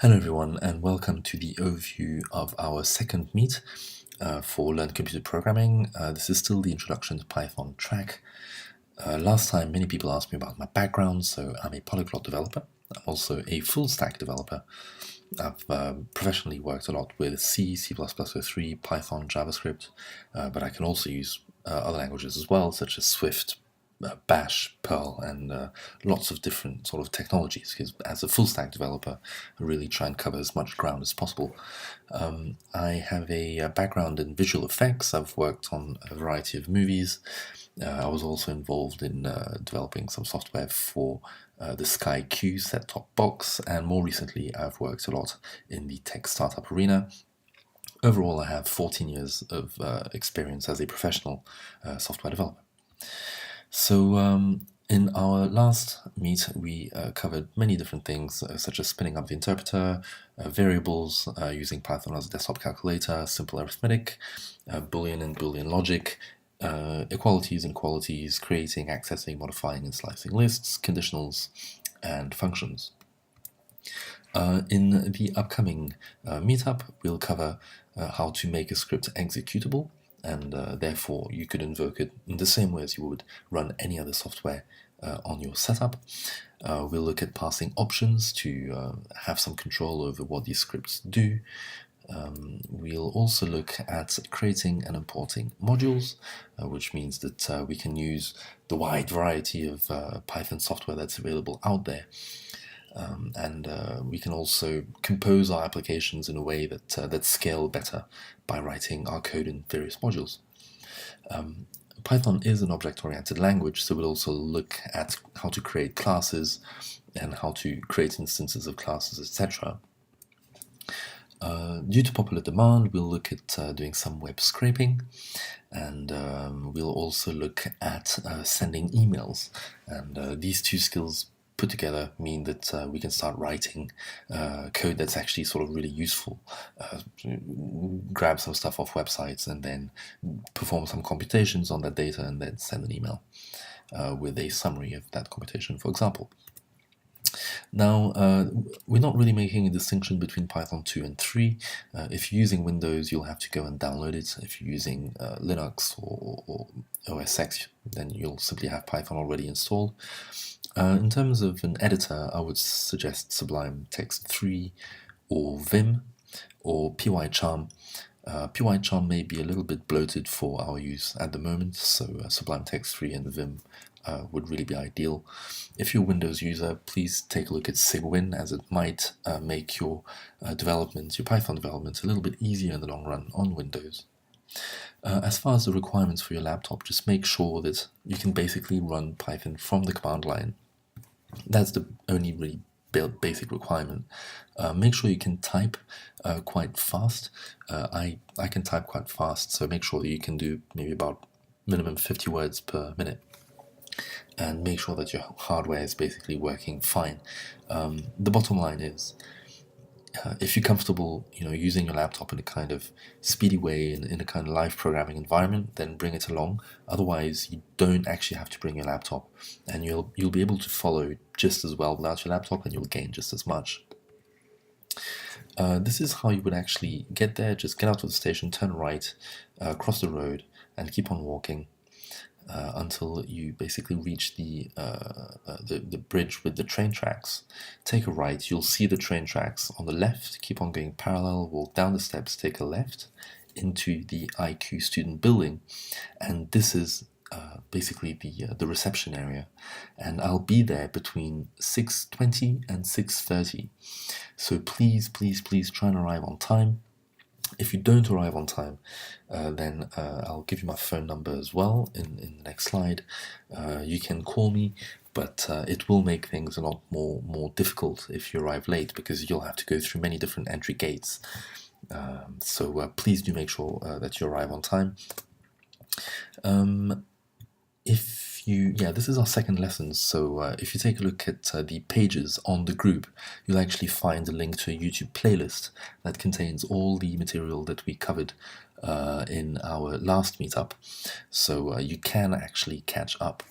Hello everyone, and welcome to the overview of our second meet for Learn Computer Programming. This is still the Introduction to Python track. Last time many people asked me about my background, so I'm a polyglot developer. I'm also a full stack developer. I've professionally worked a lot with C, C++03, Python, JavaScript, but I can also use other languages as well, such as Swift, Bash, Perl, and lots of different sort of technologies, because as a full stack developer, I really try and cover as much ground as possible. I have a background in visual effects. I've worked on a variety of movies. I was also involved in developing some software for the Sky Q set-top box, and more recently I've worked a lot in the tech startup arena. Overall, I have 14 years of experience as a professional software developer. So in our last meet, we covered many different things, such as spinning up the interpreter, variables, using Python as a desktop calculator, simple arithmetic, Boolean and Boolean logic, equalities and qualities, creating, accessing, modifying, and slicing lists, conditionals, and functions. In the upcoming meetup, we'll cover how to make a script executable, and therefore you could invoke it in the same way as you would run any other software on your setup. We'll look at passing options to have some control over what these scripts do. We'll also look at creating and importing modules, which means that we can use the wide variety of Python software that's available out there. And we can also compose our applications in a way that scale better by writing our code in various modules. Python is an object-oriented language, so we'll also look at how to create classes and how to create instances of classes, etc. Due to popular demand, we'll look at doing some web scraping, and we'll also look at sending emails. And these two skills put together mean that we can start writing code that's actually sort of really useful. Grab some stuff off websites and then perform some computations on that data and then send an email with a summary of that computation, for example. Now, we're not really making a distinction between Python 2 and 3. If you're using Windows, you'll have to go and download it. If you're using Linux or OS X, then you'll simply have Python already installed. In terms of an editor, I would suggest Sublime Text 3 or Vim or PyCharm. PyCharm may be a little bit bloated for our use at the moment, so Sublime Text 3 and Vim would really be ideal. If you're a Windows user, please take a look at Cygwin, as it might make your development, your Python development, a little bit easier in the long run on Windows. As far as the requirements for your laptop, just make sure that you can basically run Python from the command line. That's the only really basic requirement. Make sure you can type quite fast. I can type quite fast, so make sure that you can do maybe about minimum 50 words per minute. And make sure that your hardware is basically working fine. The bottom line is, if you're comfortable, using your laptop in a kind of speedy way, in a kind of live programming environment, then bring it along. Otherwise, you don't actually have to bring your laptop, and you'll be able to follow just as well without your laptop, and you'll gain just as much. This is how you would actually get there. Just get out of the station, turn right, cross the road, and keep on walking until you basically reach the bridge with the train tracks. Take a right, you'll see the train tracks on the left, keep on going parallel, walk down the steps, take a left into the IQ student building, and this is basically the reception area, and I'll be there between 6:20 and 6:30, so please try and arrive on time. If you don't arrive on time, then I'll give you my phone number as well in the next slide. You can call me, but it will make things a lot more difficult if you arrive late, because you'll have to go through many different entry gates. So please do make sure that you arrive on time. This is our second lesson, so if you take a look at the pages on the group, you'll actually find a link to a YouTube playlist that contains all the material that we covered in our last meetup, so you can actually catch up.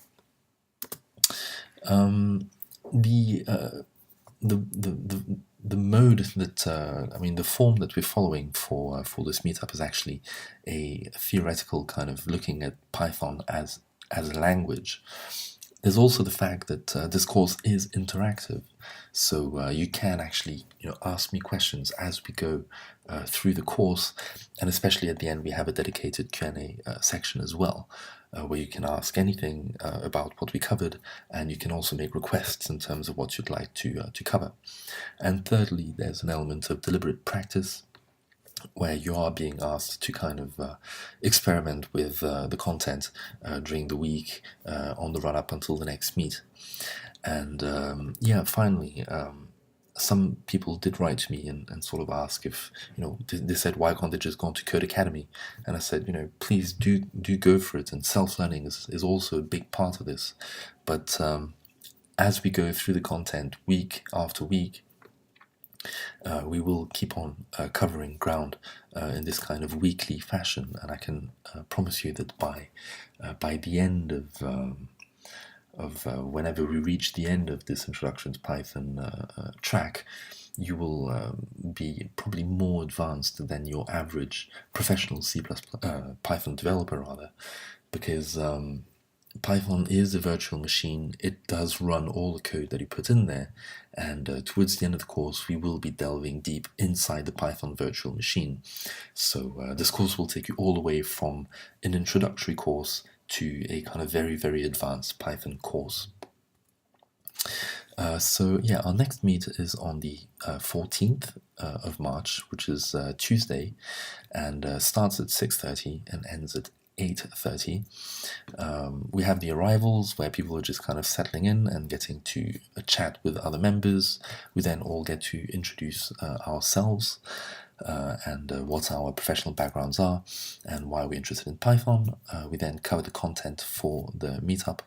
The the mode that the form that we're following for this meetup is actually a theoretical kind of looking at Python as a language. There's also the fact that this course is interactive, so you can actually ask me questions as we go through the course, and especially at the end we have a dedicated Q&A section as well, where you can ask anything about what we covered, and you can also make requests in terms of what you'd like to cover. And thirdly, there's an element of deliberate practice, where you are being asked to kind of experiment with the content during the week on the run-up until the next meet. And finally, some people did write to me and sort of ask if, they said, why can't they just go on to Code Academy? And I said, please do go for it, and self-learning is also a big part of this. But as we go through the content week after week, we will keep on covering ground in this kind of weekly fashion, and I can promise you that by the end of whenever we reach the end of this Introduction to Python track, you will be probably more advanced than your average professional Python developer, rather, because Python is a virtual machine. It does run all the code that you put in there, and towards the end of the course we will be delving deep inside the Python virtual machine. So this course will take you all the way from an introductory course to a kind of very, very advanced Python course. Our next meet is on the 14th of March, which is Tuesday, and starts at 6:30 and ends at 8:30. We have the arrivals, where people are just kind of settling in and getting to chat with other members. We then all get to introduce ourselves and what our professional backgrounds are and why we're interested in Python. We then cover the content for the meetup,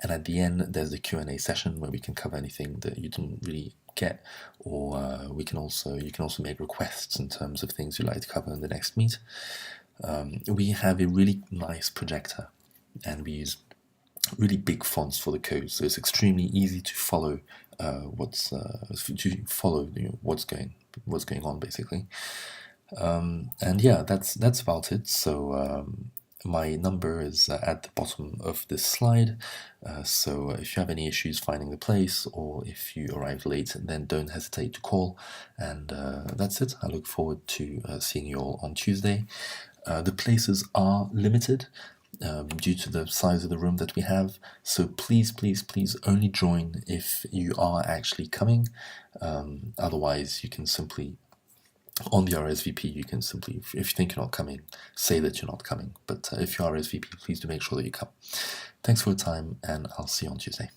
and at the end there's the Q&A session where we can cover anything that you didn't really get, or you can also make requests in terms of things you'd like to cover in the next meet. We have a really nice projector, and we use really big fonts for the code, so it's extremely easy to follow what's going on, basically. And yeah, that's about it. So my number is at the bottom of this slide, so if you have any issues finding the place, or if you arrived late, then don't hesitate to call. And that's it. I look forward to seeing you all on Tuesday. The places are limited due to the size of the room that we have, so please only join if you are actually coming. Otherwise, you can simply, on the RSVP, you can simply, if you think you're not coming, say that you're not coming. But if you RSVP, please do make sure that you come. Thanks for your time, and I'll see you on Tuesday.